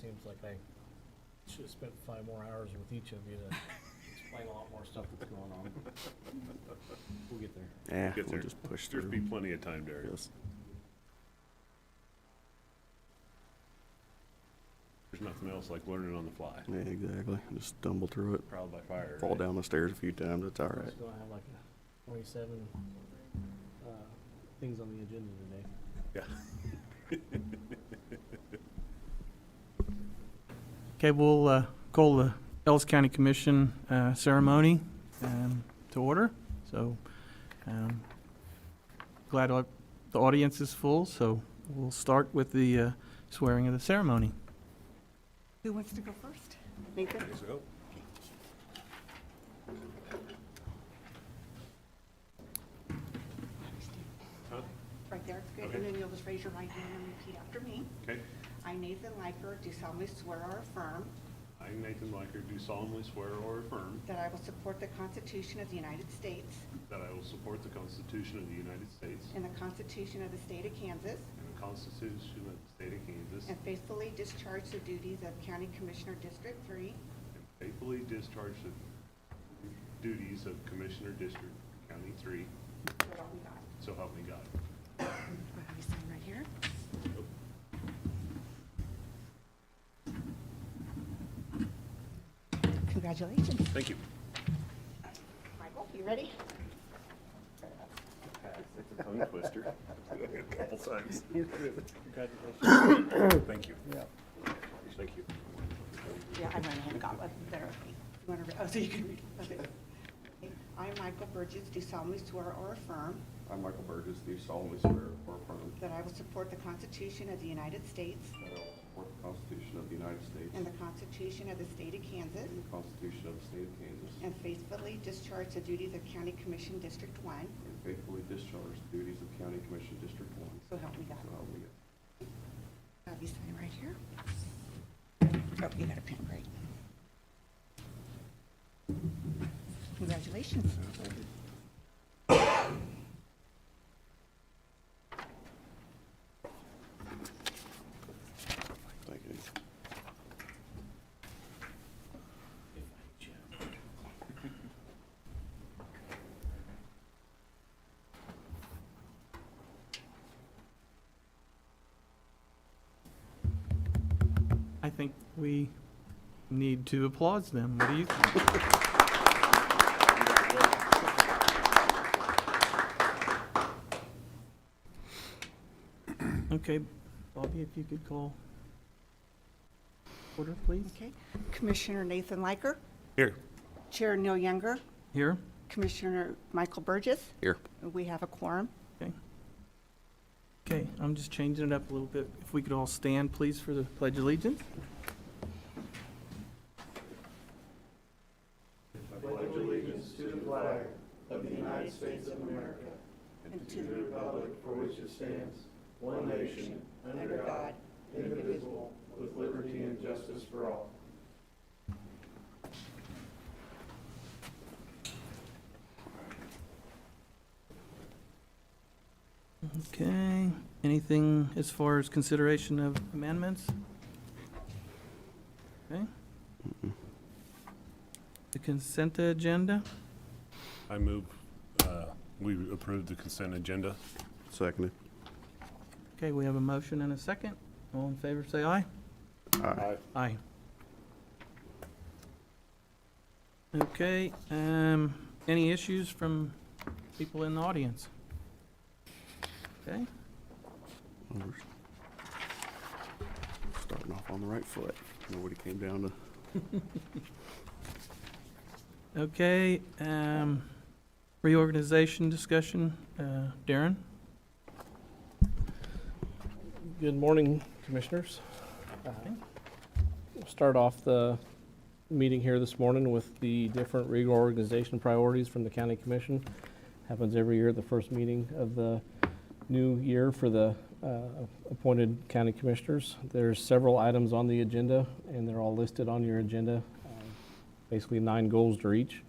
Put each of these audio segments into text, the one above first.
seems like I should have spent 5 more hours with each of you to explain a lot more stuff that's going on. We'll get there. Yeah, Get we'll there. just push There's through. be plenty of time, Derek. Yes. There's nothing else like learning on the fly. Yeah, exactly. Just stumble through it. Trial by fire. Fall right? down the stairs a few times. It's all We're right. just gonna have like a 27 things on the agenda today. Yeah. Okay, we'll call the Ellis County Commission ceremony to order. So glad the audience is full, so we'll start with the swearing of the ceremony. Who wants to go first? Nathan? So, huh? Right there, it's good. Okay. And then you'll just raise your right hand and repeat after me. Okay. I, Nathan Liker, do solemnly swear or affirm I, Nathan Liker, do solemnly swear or affirm that I will support the Constitution of the United States that I will support the Constitution of the United States and the Constitution of the State of Kansas, and the Constitution of the State of Kansas, and faithfully discharge the duties of County Commissioner District 3 and faithfully discharge the duties of Commissioner District County 3, so help me God. so help me God. I'll have you sign right here. Congratulations. Thank you. Michael, you ready? It's a tongue twister. A couple times. Congratulations. Thank you. Yeah. Thank you. Yeah, I went ahead and got one there. Okay. You want to, oh, so you can read. Okay. Okay. I, Michael Burgess, do solemnly swear or affirm I, Michael Burgess, do solemnly swear or affirm that I will support the Constitution of the United States that I will support the Constitution of the United States and the Constitution of the State of Kansas, and the Constitution of the State of Kansas, and faithfully discharge the duties of County Commission District 1, and faithfully discharge the duties of County Commission District 1. so help me God. So help me God. Have you sign right here? Oh, you got a pen, great. Congratulations. Thank you. I think we need to applaud them. What do you think? Okay, Bobby, if you could call order, please. Okay. Commissioner Nathan Liker, Here. Chair Neil Younger, Here. Commissioner Michael Burgess. Here. We have a quorum. Okay, I'm just changing it up a little bit. If we could all stand, please, for the Pledge of Allegiance. And to the republic for which it stands, one nation, under God, indivisible, with liberty and justice for all. Okay, anything as far as consideration of amendments? Okay. The consent agenda, I move, we approve the consent agenda. Seconded. okay, we have a motion and a second. All in favor, say aye. Aye. Aye. Okay, any issues from people in the audience? Okay, Well, we're starting off on the right foot. Nobody came down to. okay, reorganization discussion, Darren? Good morning, Commissioners. We'll start off the meeting here this morning with the different reorganization priorities from the County Commission. Happens every year at the first meeting of the new year for the appointed county commissioners. There's several items on the agenda, and they're all listed on your agenda. Basically 9 goals to reach.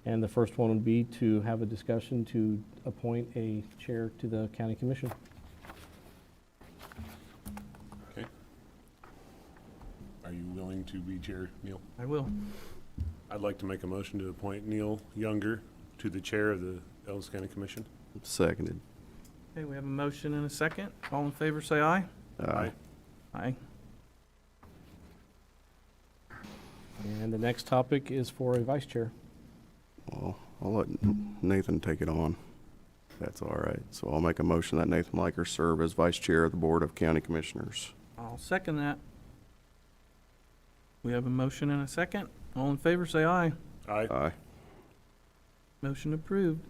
And the first one would be to have a discussion to appoint a chair to the county commission. Okay. to be chair, Neil? I will. I'd like to make a motion to appoint Neil Younger to the chair of the Ellis County Commission. Seconded. Okay, we have a motion and a second. All in favor, say aye. Aye. Aye. And the next topic is for a vice chair. Well, I'll let Nathan take it on. That's all right. So I'll make a motion that Nathan Liker serve as vice chair of the Board of County Commissioners. I'll second that. We have a motion and a second. All in favor, say aye. Aye. Aye. Motion approved.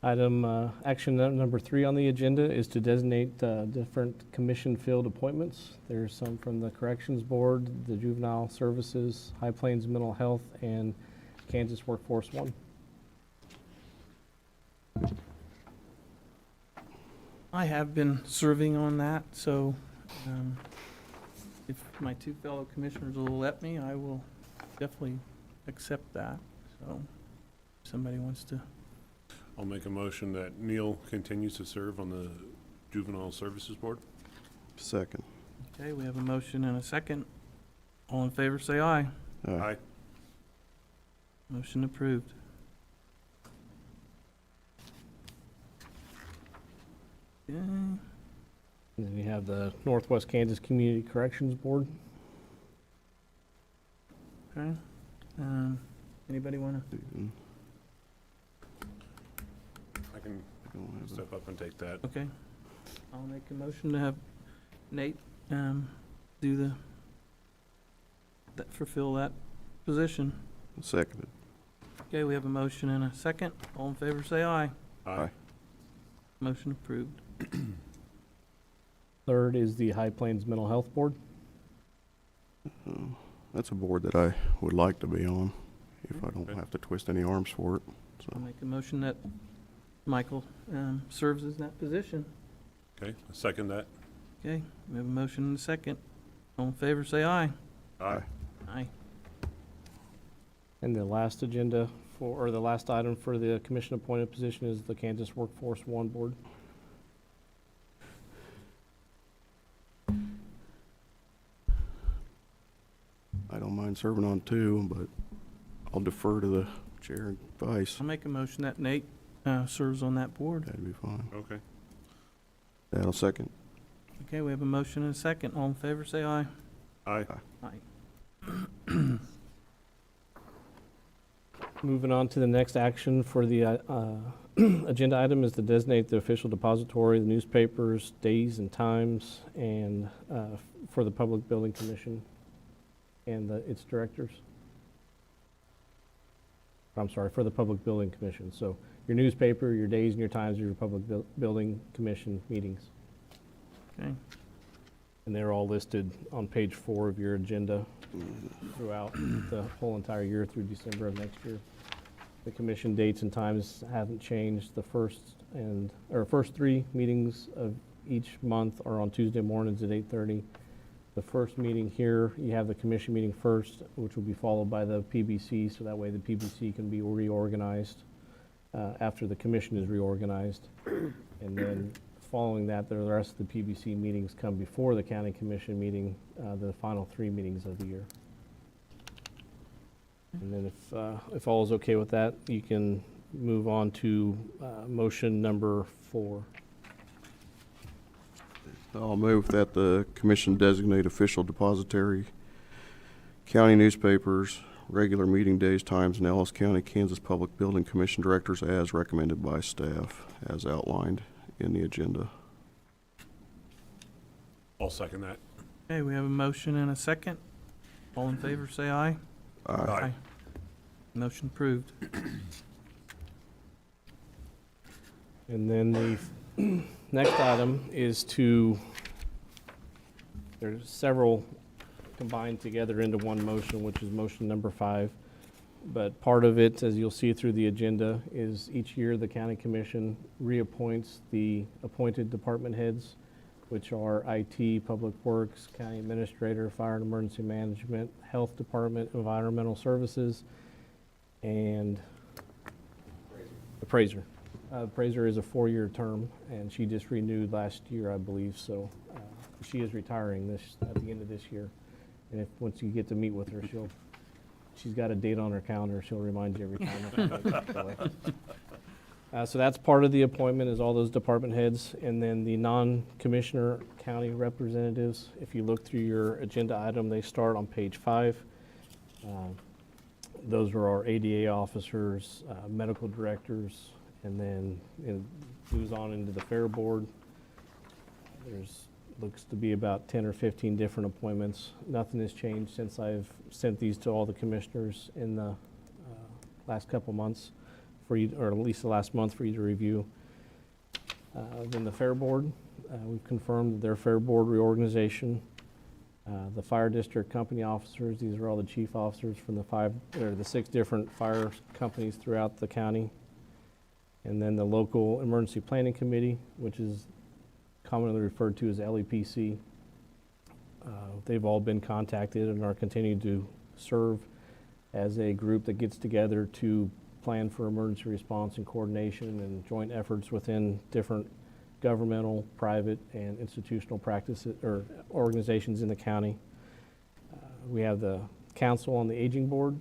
Action number 3 on the agenda is to designate different commission field appointments. There's some from the Corrections Board, the Juvenile Services, High Plains Mental Health, and Kansas Workforce 1. I have been serving on that, so if my two fellow commissioners will let me, I will definitely accept that. So if somebody wants to, I'll make a motion that Neil continues to serve on the Juvenile Services Board. Second. okay, we have a motion and a second. All in favor, say aye. Aye. Motion approved. Okay, And then you have the Northwest Kansas Community Corrections Board. okay. Anybody want to? I can step up and take that. Okay. I'll make a motion to have Nate do fulfill that position. Seconded. Okay, we have a motion and a second. All in favor, say aye. Aye. Motion approved. Third is the High Plains Mental Health Board. That's a board that I would like to be on, if I don't Okay. have to twist any arms for it. I'll So, make a motion that Michael serves as that position. Okay, I second that. Okay, we have a motion and a second. All in favor, say aye. Aye. Aye. And the last agenda or the last item for the commission appointed position is the Kansas Workforce 1 Board. I don't mind serving on 2, but I'll defer to the chair and vice. I'll make a motion that Nate serves on that board. That'd be fine. Okay. That'll second. Okay, we have a motion and a second. All in favor, say aye. Aye. Aye. Moving on to the next action for the agenda item is to designate the official depository, the newspapers, days and times, and for the Public Building Commission and its directors. I'm sorry, for the Public Building Commission. So your newspaper, your days and your times are your Public Building Commission meetings. Okay. And they're all listed on page 4 of your agenda throughout the whole entire year through December of next year. The commission dates and times haven't changed. The first 3 meetings of each month are on Tuesday mornings at 8:30. The first meeting here, you have the commission meeting first, which will be followed by the PBC, so that way the PBC can be reorganized after the commission is reorganized. And then following that, the rest of the PBC meetings come before the county commission meeting, the final 3 meetings of the year. And then if all is okay with that, you can move on to motion number 4. I'll move that the commission designate official depository, county newspapers, regular meeting days, times, and Ellis County, Kansas Public Building Commission directors as recommended by staff, as outlined in the agenda. I'll second that. Okay, we have a motion and a second. All in favor, say aye. Aye. Motion approved. And then the next item is there's several combined together into one motion, which is motion number 5. But part of it, as you'll see through the agenda, is each year the county commission reappoints the appointed department heads, which are IT, Public Works, County Administrator, Fire and Emergency Management, Health Department, Environmental Services, and appraiser. Appraiser is a 4-year term, and she just renewed last year, I believe, so she is retiring at the end of this year. And once you get to meet with her, she's got a date on her calendar, she'll remind you every time. So that's part of the appointment, is all those department heads. And then the non-commissioner county representatives, if you look through your agenda item, they start on page 5. Those are our ADA officers, medical directors, and then it moves on into the fair board. Looks to be about 10 or 15 different appointments. Nothing has changed since I've sent these to all the commissioners in the last couple months for you, or at least the last month for you to review. Then the fair board, we've confirmed their fair board reorganization. The fire district company officers, these are all the chief officers from the 6 different fire companies throughout the county. And then the local emergency planning committee, which is commonly referred to as LEPC. They've all been contacted and are continuing to serve as a group that gets together to plan for emergency response and coordination and joint efforts within different governmental, private, and institutional practices or organizations in the county. We have the Council on the Aging Board,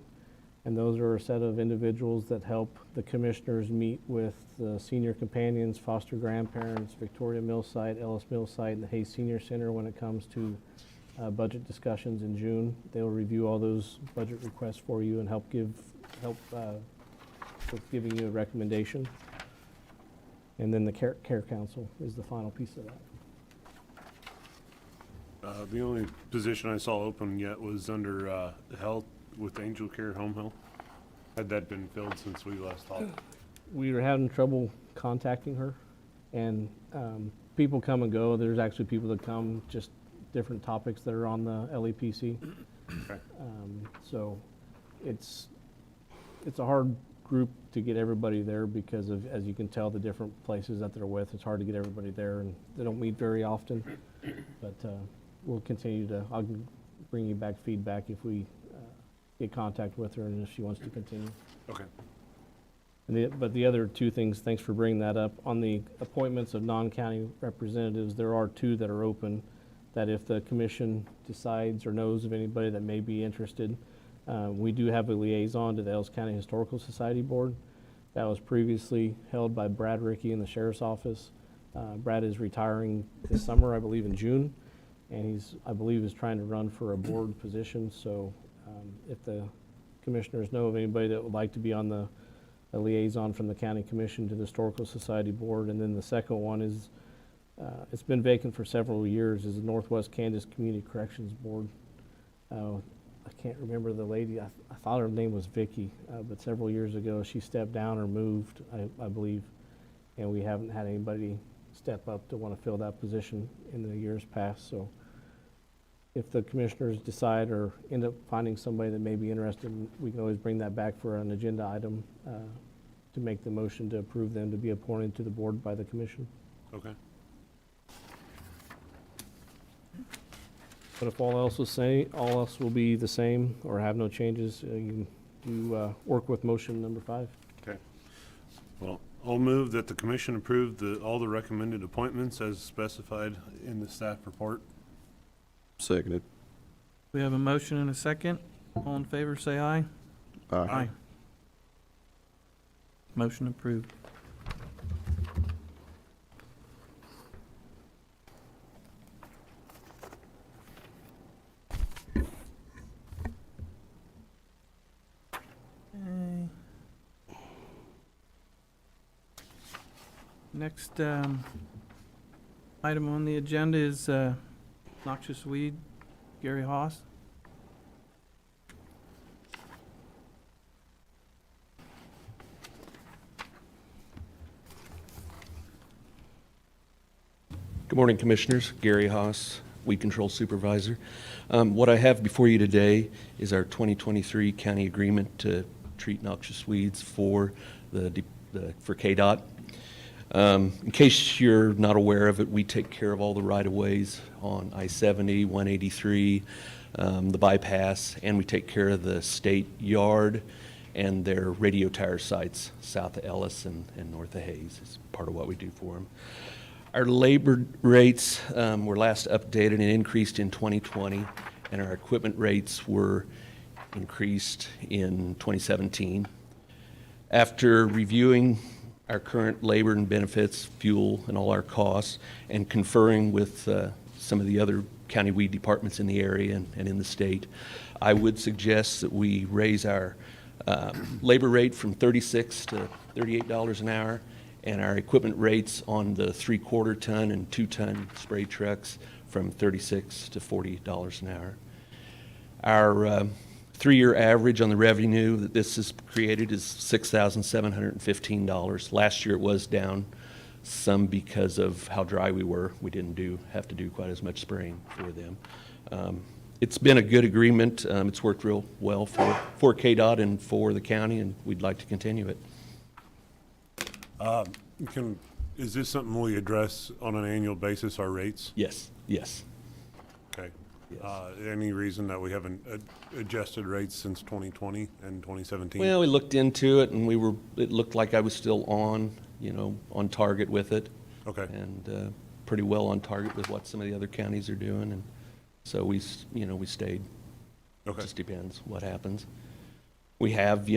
and those are a set of individuals that help the commissioners meet with the senior companions, foster grandparents, Victoria Mill Site, Ellis Mill Site, and the Hayes Senior Center when it comes to budget discussions in June. They'll review all those budget requests for you and help with giving you a recommendation. And then the Care Council is the final piece of that. The only position I saw open yet was under health with Angel Care Home Health. Had that been filled since we last talked? We were having trouble contacting her, and people come and go. There's actually people that come, just different topics that are on the LEPC. Okay. So it's a hard group to get everybody there because of, as you can tell, the different places that they're with. It's hard to get everybody there, and they don't meet very often. But we'll continue to, I'll bring you back feedback if we get contact with her and if she wants to continue. Okay. But the other 2 things, thanks for bringing that up. On the appointments of non-county representatives, there are 2 that are open, that if the commission decides or knows of anybody that may be interested, we do have a liaison to the Ellis County Historical Society Board. That was previously held by Brad Rickey in the Sheriff's Office. Brad is retiring this summer, I believe in June, and I believe is trying to run for a board position. So if the commissioners know of anybody that would like to be on the liaison from the County Commission to the Historical Society Board. And then the second one is, it's been vacant for several years, is the Northwest Kansas Community Corrections Board. I can't remember the lady. I thought her name was Vicky, but several years ago she stepped down or moved, I believe, and we haven't had anybody step up to want to fill that position in the years past. So if the commissioners decide or end up finding somebody that may be interested, we can always bring that back for an agenda item to make the motion to approve them to be appointed to the board by the commission. Okay. But if all else will be the same or have no changes, you work with motion number 5. Okay. Well, I'll move that the commission approve all the recommended appointments as specified in the staff report. Seconded. We have a motion and a second. All in favor, say aye. Aye. Motion approved. Okay. Next item on the agenda is noxious weed. Gary Haas. Good morning, Commissioners. Gary Haas, Weed Control Supervisor. What I have before you today is our 2023 county agreement to treat noxious weeds for for KDOT. In case you're not aware of it, we take care of all the right-of-ways on I-70, 183, the bypass, and we take care of the state yard and their radio tower sites south of Ellis and north of Hayes. It's part of what we do for them. Our labor rates were last updated and increased in 2020, and our equipment rates were increased in 2017. After reviewing our current labor and benefits, fuel, and all our costs, and conferring with some of the other county weed departments in the area and in the state, I would suggest that we raise our labor rate from $36 to $38 an hour, and our equipment rates on the 3/4 ton and 2-ton spray trucks from $36 to $40 an hour. Our 3-year average on the revenue that this has created is $6,715. Last year it was down some because of how dry we were. We didn't have to do quite as much spraying for them. It's been a good agreement. It's worked real well for KDOT and for the county, and we'd like to continue it. Is this something we address on an annual basis, our rates? Yes, yes. Okay. Yes. Any reason that we haven't adjusted rates since 2020 and 2017? Well, we looked into it, and it looked like I was still on target with it. Okay. And pretty well on target with what some of the other counties are doing, and so we stayed. Okay. Just depends what happens. We have,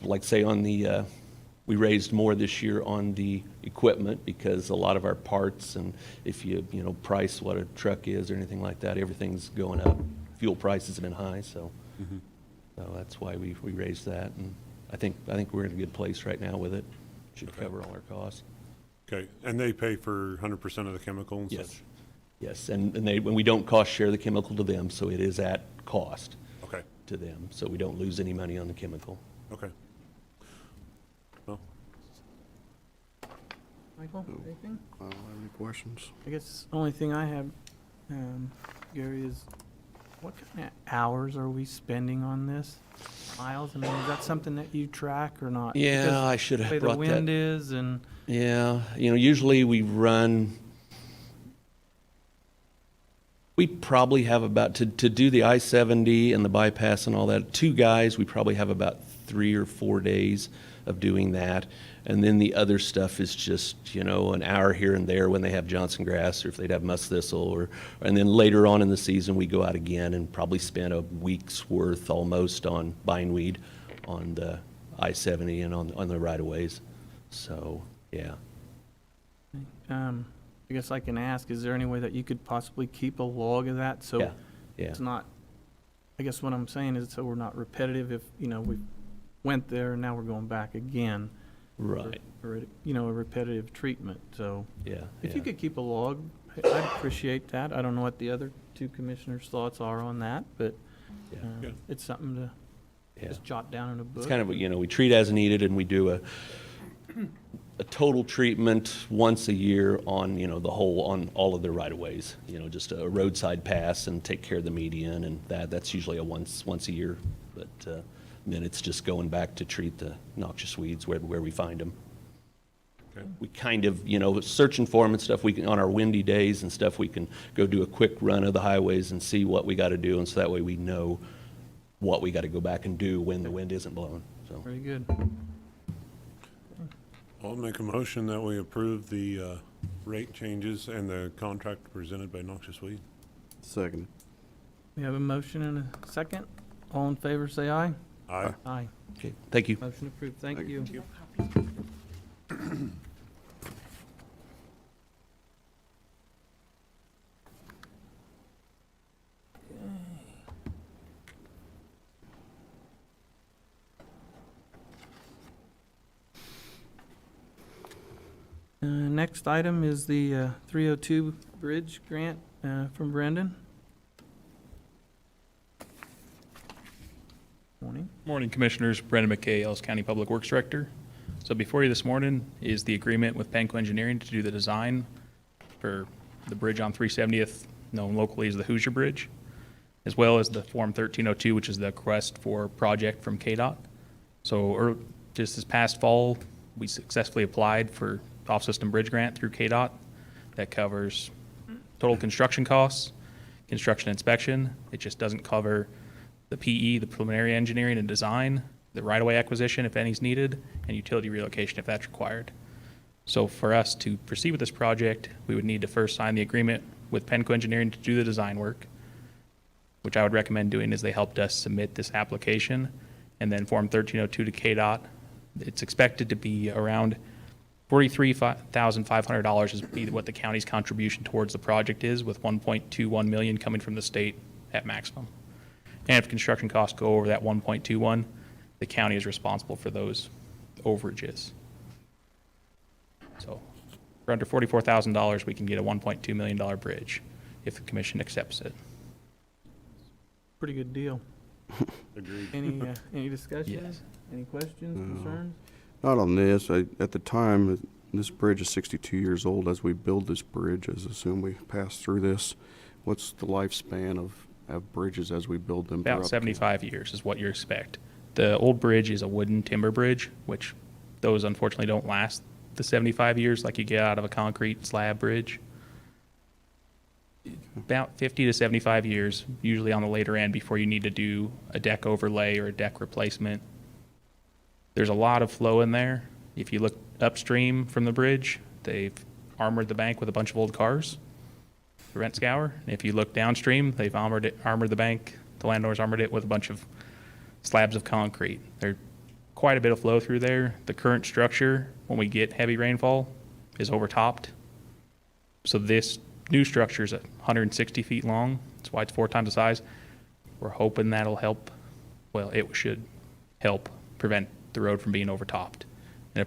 like say on the, we raised more this year on the equipment because a lot of our parts, and if you price what a truck is or anything like that, everything's going up. Fuel prices have been high, so so that's why we raised that, and I think we're in a good place right now with it. Should cover all our costs. Okay, and they pay for 100% of the chemical and Yes, such? yes, and when we don't cost share the chemical to them, so it is at cost Okay, to them, so we don't lose any money on the chemical. okay. Well, Michael, anything? I don't have any questions. I guess the only thing I have, Gary, is what kind of hours are we spending on this? Miles? I mean, is that something that you track or not? Yeah, Because I should the way have the brought wind that. is and, Yeah, usually we probably have about, to do the I-70 and the bypass and all that, 2 guys, we probably have about 3 or 4 days of doing that. And then the other stuff is just, an hour here and there when they have Johnson grass or if they'd have musk thistle and then later on in the season, we go out again and probably spend a week's worth almost on bindweed on the I-70 and on the right-of-ways. So, yeah. I guess I can ask, is there any way that you could possibly keep a log of that? So Yeah, yeah. it's not, I guess what I'm saying is so we're not repetitive if, we went there and now we're going back again. Right, Or, a repetitive treatment, so. yeah. If yeah. you could keep a log, I'd appreciate that. I don't know what the other 2 commissioners' thoughts are on that, but Yeah. Yeah. it's something to Yeah. just jot down in a book. It's kind of, we treat as needed and we do a total treatment once a year on, on all of the right-of-ways. Just a roadside pass and take care of the median, and that's usually a once a year. But then it's just going back to treat the noxious weeds where we find them. Okay. We kind of, searching for them and stuff, on our windy days and stuff, we can go do a quick run of the highways and see what we got to do, and so that way we know what we got to go back and do when the wind isn't blowing, so. Very good. I'll make a motion that we approve the rate changes and the contract presented by Noxious Weed. Second. We have a motion and a second. All in favor, say aye. Aye. Aye. Okay, thank you. Motion approved. Thank Thank you. you. Next item is the 302 Bridge Grant from Brendan. Morning. Morning, Commissioners. Brendan McKay, Ellis County Public Works Director. So before you this morning is the agreement with Panko Engineering to do the design for the bridge on 370th, known locally as the Hoosier Bridge, as well as the Form 1302, which is the request for project from KDOT. So just this past fall, we successfully applied for off-system bridge grant through KDOT that covers total construction costs, construction inspection. It just doesn't cover the PE, the preliminary engineering and design, the right-of-way acquisition if any is needed, and utility relocation if that's required. So for us to proceed with this project, we would need to first sign the agreement with Penco Engineering to do the design work. which I would recommend doing is they helped us submit this application, and then Form 1302 to KDOT. It's expected to be around $43,500 is be what the county's contribution towards the project is, with $1.21 million coming from the state at maximum. And if construction costs go over that 1.21, the county is responsible for those overages. So for under $44,000, we can get a $1.2 million bridge if the commission accepts it. Pretty good deal. Agreed. Any discussion? Yes. Any questions, No. concerns? Not on this. At the time, this bridge is 62 years old. As we build this bridge, as assume we pass through this, what's the lifespan of bridges as we build them? About 75 years is what you expect. The old bridge is a wooden timber bridge, which those unfortunately don't last the 75 years like you get out of a concrete slab bridge. About 50 to 75 years, usually on the later end, before you need to do a deck overlay or a deck replacement. There's a lot of flow in there. If you look upstream from the bridge, they've armored the bank with a bunch of old cars to prevent scour. And if you look downstream, they've armored the bank, the landowners armored it with a bunch of slabs of concrete. There's quite a bit of flow through there. The current structure, when we get heavy rainfall, is overtopped. So this new structure is 160 feet long. That's why it's 4 times the size. We're hoping that'll help. Well, it should help prevent the road from being overtopped and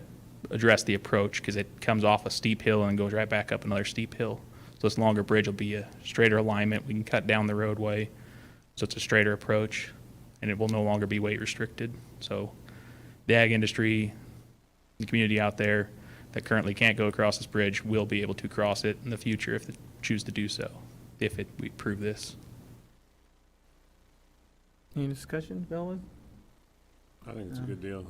address the approach, because it comes off a steep hill and goes right back up another steep hill. So this longer bridge will be a straighter alignment. We can cut down the roadway, so it's a straighter approach, and it will no longer be weight restricted. So the ag industry, the community out there that currently can't go across this bridge will be able to cross it in the future if they choose to do so, if we approve this. Any discussion, fellas? I think it's a good deal.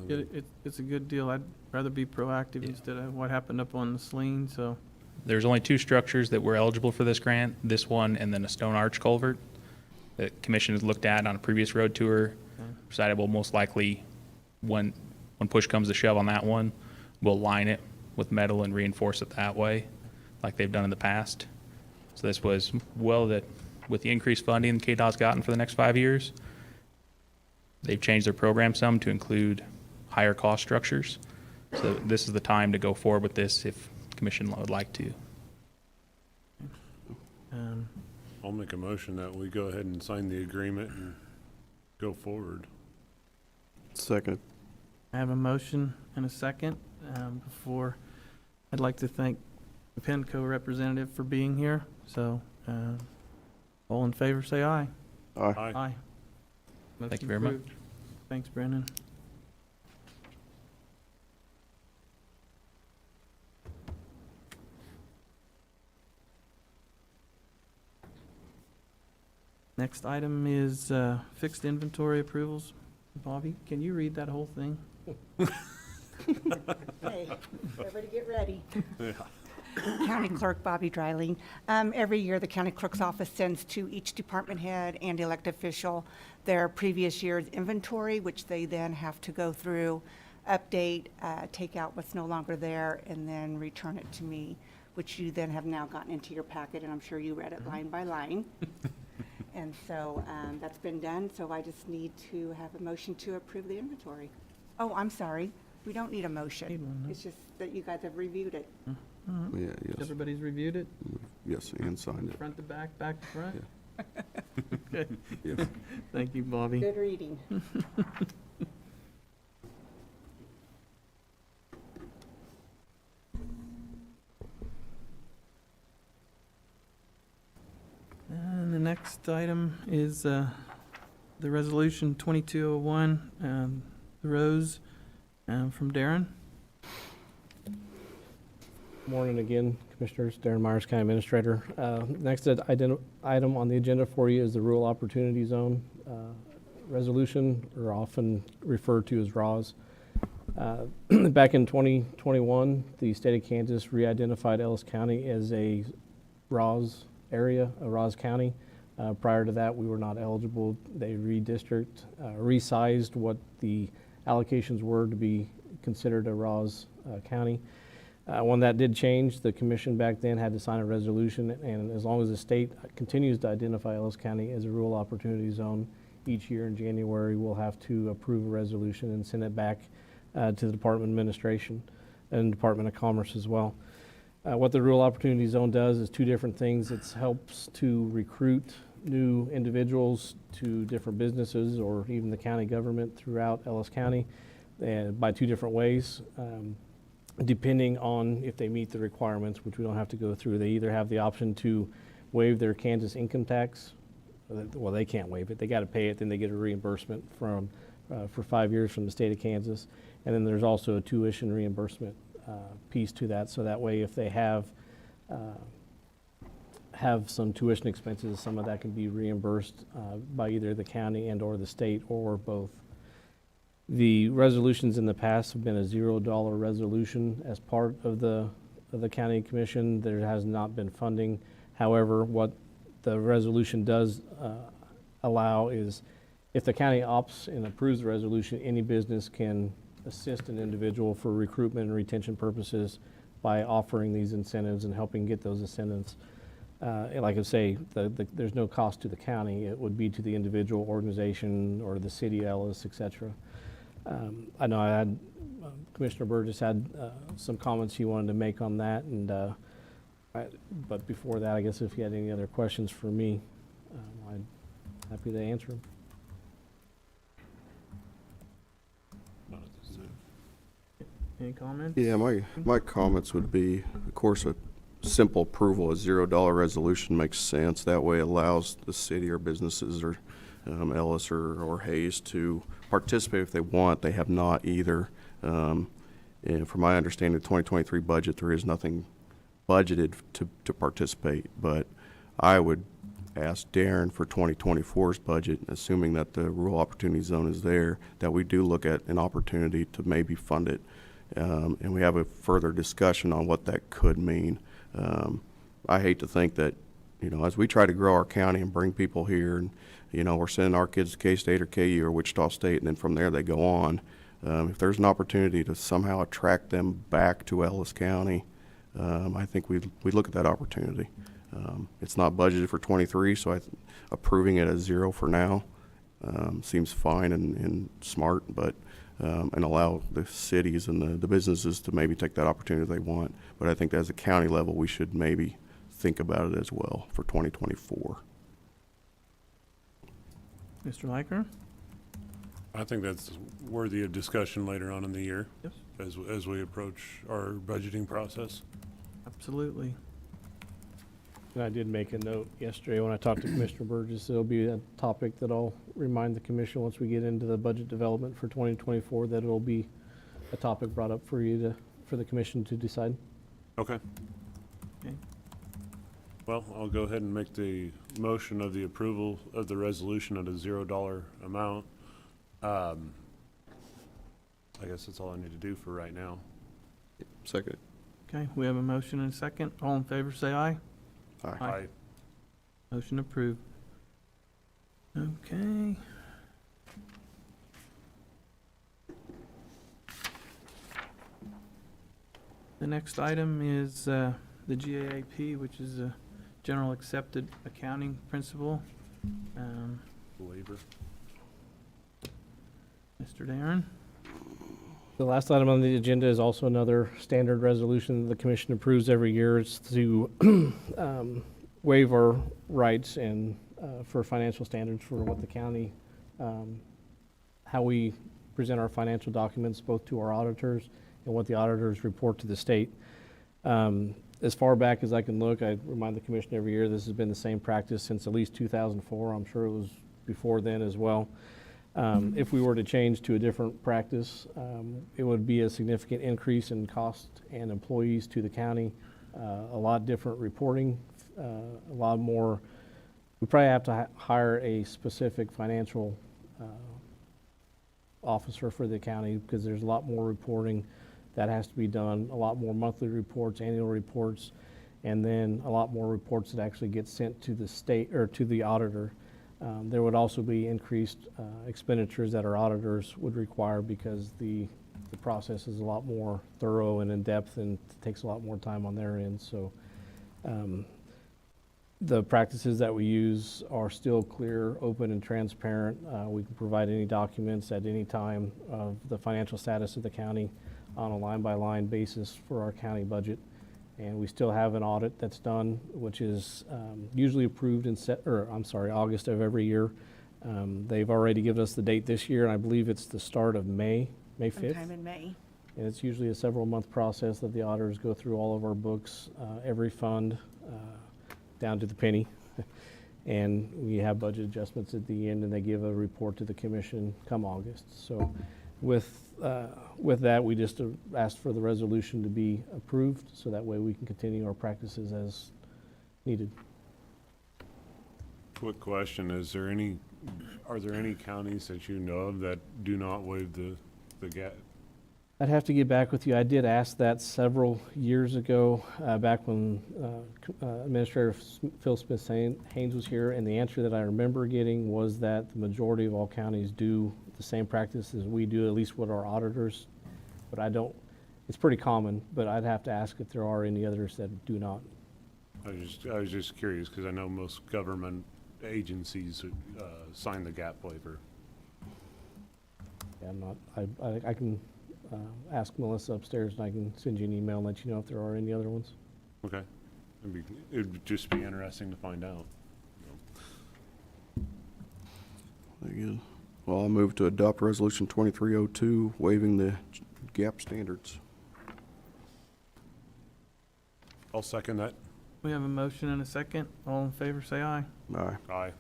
It's a good deal. I'd rather be proactive Yeah. instead of what happened up on the Saline, so. There's only 2 structures that were eligible for this grant, this one and then a stone arch culvert that commission has looked at on a previous road tour. Decided we'll most likely, when push comes to shove on that one, we'll line it with metal and reinforce it that way, like they've done in the past. So this was, well, that with the increased funding KDOT's gotten for the next 5 years, they've changed their program some to include higher cost structures. So this is the time to go forward with this if the commission would like to. I'll make a motion that we go ahead and sign the agreement and go forward. Second. I have a motion and a second. Before, I'd like to thank the Penco representative for being here. So, all in favor, say aye. Aye. Aye. Thank you very much. Approved. Thanks, Brendan. Next item is fixed inventory approvals. Bobby, can you read that whole thing? Hey, everybody get ready. County Clerk Bobby Dreiling. Every year, the County Clerk's office sends to each department head and elected official their previous year's inventory, which they then have to go through, update, take out what's no longer there, and then return it to me, which you then have now gotten into your packet, and I'm sure you read it line by line. And so that's been done, so I just need to have a motion to approve the inventory. Oh, I'm sorry. We don't need a motion. Need one, no? It's just that you guys have reviewed it. Yeah, yes, Everybody's reviewed it, yes, and signed it. front to back, back to front? Yeah. Good. Yes. Thank you, Bobby. Good reading. And the next item is the resolution 2201, the Rose, from Darren. Morning again, Commissioners. Darren Myers, County Administrator. Next item on the agenda for you is the Rural Opportunity Zone resolution, or often referred to as RAWS. Back in 2021, the state of Kansas re-identified Ellis County as a RAWS area, a RAWS county. Prior to that, we were not eligible. They resized what the allocations were to be considered a RAWS county. When that did change, the commission back then had to sign a resolution, and as long as the state continues to identify Ellis County as a rural opportunity zone, each year in January, we'll have to approve a resolution and send it back to the Department of Administration and Department of Commerce as well. What the Rural Opportunity Zone does is two different things. It helps to recruit new individuals to different businesses or even the county government throughout Ellis County by two different ways, depending on if they meet the requirements, which we don't have to go through. They either have the option to waive their Kansas income tax. Well, they can't waive it. They got to pay it. Then they get a reimbursement from for 5 years from the state of Kansas. And then there's also a tuition reimbursement piece to that. So that way, if they have some tuition expenses, some of that can be reimbursed by either the county and or the state or both. The resolutions in the past have been a $0 resolution as part of the county commission. There has not been funding. However, what the resolution does allow is if the county opts and approves the resolution, any business can assist an individual for recruitment and retention purposes by offering these incentives and helping get those incentives. And like I say, there's no cost to the county. It would be to the individual organization or the city, Ellis, et cetera. I know I had Commissioner Burgess had some comments he wanted to make on that, and but before that, I guess if you had any other questions for me, I'm happy to answer them. Any comments? Yeah, my comments would be, of course, a simple approval, a $0 resolution makes sense. That way it allows the city or businesses or Ellis or Hayes to participate if they want. They have not either. And from my understanding, the 2023 budget, there is nothing budgeted to participate. But I would ask Darren for 2024's budget, assuming that the rural opportunity zone is there, that we do look at an opportunity to maybe fund it. And we have a further discussion on what that could mean. I hate to think that, as we try to grow our county and bring people here, and, we're sending our kids to K-State or KU or Wichita State, and then from there they go on. If there's an opportunity to somehow attract them back to Ellis County, I think we look at that opportunity. It's not budgeted for 23, so approving it as 0 for now seems fine and smart, but and allow the cities and the businesses to maybe take that opportunity if they want. But I think as a county level, we should maybe think about it as well for 2024. Mr. Leiker? I think that's worthy of discussion later on in the year. Yes. As we approach our budgeting process. Absolutely. And I did make a note yesterday when I talked to Commissioner Burgess. It'll be a topic that I'll remind the commission once we get into the budget development for 2024, that it'll be a topic brought up for the commission to decide. Okay. Okay. Well, I'll go ahead and make the motion of the approval of the resolution at a $0 amount. I guess that's all I need to do for right now. Second. Okay, we have a motion and a second. All in favor, say aye. Aye. Aye. Motion approved. Okay. The next item is the GAAP, which is a general accepted accounting principle. Waiver. Mr. Darren? The last item on the agenda is also another standard resolution that the commission approves every year. It's to waive our rights and for financial standards for what the county, how we present our financial documents both to our auditors and what the auditors report to the state. As far back as I can look, I remind the commission every year, this has been the same practice since at least 2004. I'm sure it was before then as well. If we were to change to a different practice, it would be a significant increase in cost and employees to the county, a lot different reporting, a lot more. We probably have to hire a specific financial officer for the county because there's a lot more reporting that has to be done, a lot more monthly reports, annual reports, and then a lot more reports that actually get sent to the state or to the auditor. There would also be increased expenditures that our auditors would require because the the process is a lot more thorough and in-depth and takes a lot more time on their end. So the practices that we use are still clear, open, and transparent. We can provide any documents at any time of the financial status of the county on a line-by-line basis for our county budget. And we still have an audit that's done, which is usually approved in August of every year. They've already given us the date this year, and I believe it's the start of May 5th. Sometime in May. And it's usually a several-month process that the auditors go through all of our books, every fund, down to the penny. And we have budget adjustments at the end, and they give a report to the commission come August. So with that, we just asked for the resolution to be approved, so that way we can continue our practices as needed. Quick question, are there any counties that you know of that do not waive the gap? I'd have to get back with you. I did ask that several years ago, back when Administrator Phil Smith-Haynes was here, and the answer that I remember getting was that the majority of all counties do the same practice as we do, at least with our auditors. But it's pretty common, but I'd have to ask if there are any others that do not. I was just curious, because I know most government agencies sign the gap waiver. Yeah, I can ask Melissa upstairs, and I can send you an email and let you know if there are any other ones. Okay. It'd just be interesting to find out. Very good. Well, I'll move to adopt Resolution 2302, waiving the gap standards. I'll second that. We have a motion and a second. All in favor, say aye. Aye. Aye.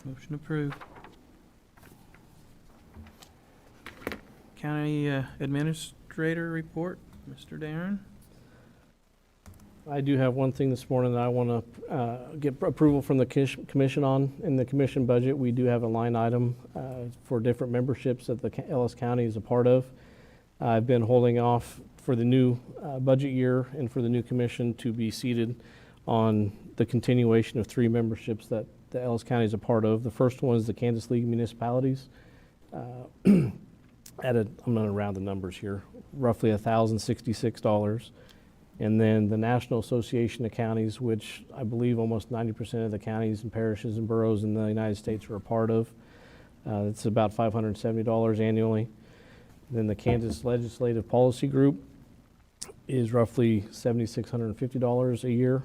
Motion approved. County Administrator report, Mr. Darren. I do have one thing this morning that I want to get approval from the commission on. In the commission budget, we do have a line item for different memberships that the Ellis County is a part of. I've been holding off for the new budget year and for the new commission to be seated on the continuation of 3 memberships that the Ellis County is a part of. The first one is the Kansas League of Municipalities. I'm going to round the numbers here, roughly $1,066. And then the National Association of Counties, which I believe almost 90% of the counties and parishes and boroughs in the United States are a part of. It's about $570 annually. Then the Kansas Legislative Policy Group is roughly $7,650 a year.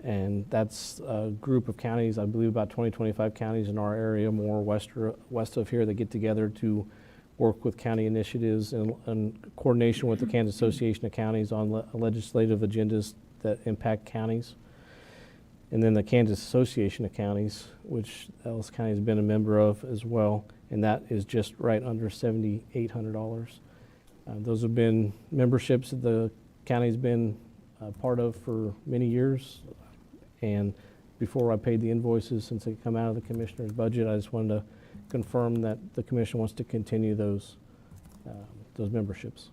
And that's a group of counties, I believe about 25 counties in our area, more west of here, that get together to work with county initiatives and coordination with the Kansas Association of Counties on legislative agendas that impact counties. And then the Kansas Association of Counties, which Ellis County has been a member of as well, and that is just right under $7,800. Those have been memberships that the county's been part of for many years. And before I paid the invoices, since they come out of the commissioner's budget, I just wanted to confirm that the commission wants to continue those memberships.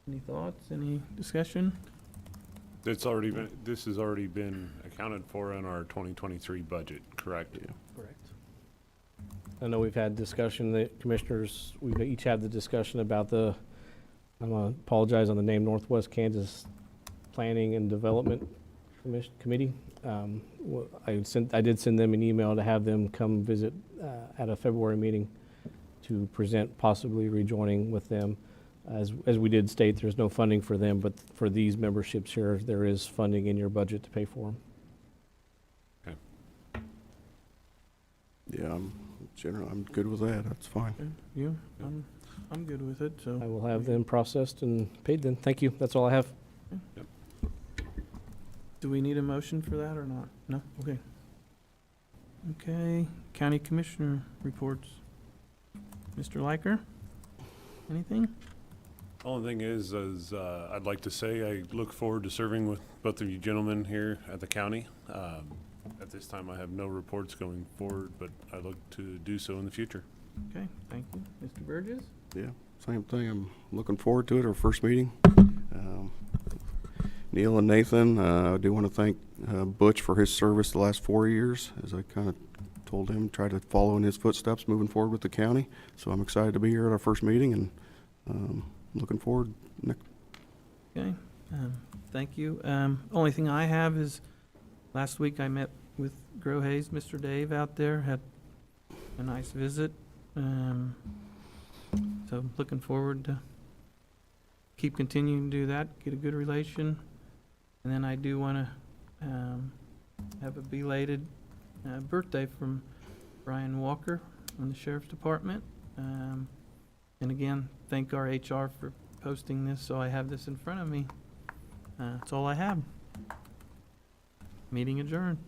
Any thoughts, any discussion? This has already been accounted for in our 2023 budget, correct? Yeah. Correct. I know we've had discussion, the commissioners, we've each had the discussion about I'm going to apologize on the name, Northwest Kansas Planning and Development Committee. I did send them an email to have them come visit at a February meeting to present possibly rejoining with them. As we did state, there's no funding for them, but for these memberships here, there is funding in your budget to pay for them. Okay. Yeah, I'm good with that. That's fine. Okay, you? I'm good with it, so. I will have them processed and paid then. Thank you. That's all I have. Do we need a motion for that or not? No? Okay. Okay, County Commissioner reports. Mr. Liker, anything? Only thing is I'd like to say I look forward to serving with both of you gentlemen here at the county. At this time, I have no reports going forward, but I look to do so in the future. Okay, thank you. Mr. Burgess? Yeah, same thing. I'm looking forward to it, our first meeting. Neil and Nathan, I do want to thank Butch for his service the last 4 years. As I kind of told him try to follow in his footsteps moving forward with the county. So I'm excited to be here at our first meeting and looking forward. Okay, thank you. Only thing I have is, last week I met with Grow Hayes, Mr. Dave out there, had a nice visit. So I'm looking forward to keep continuing to do that, get a good relation. And then I do want to have a belated birthday from Brian Walker from the Sheriff's Department. And again, thank our HR for posting this, so I have this in front of me. That's all I have. Meeting adjourned.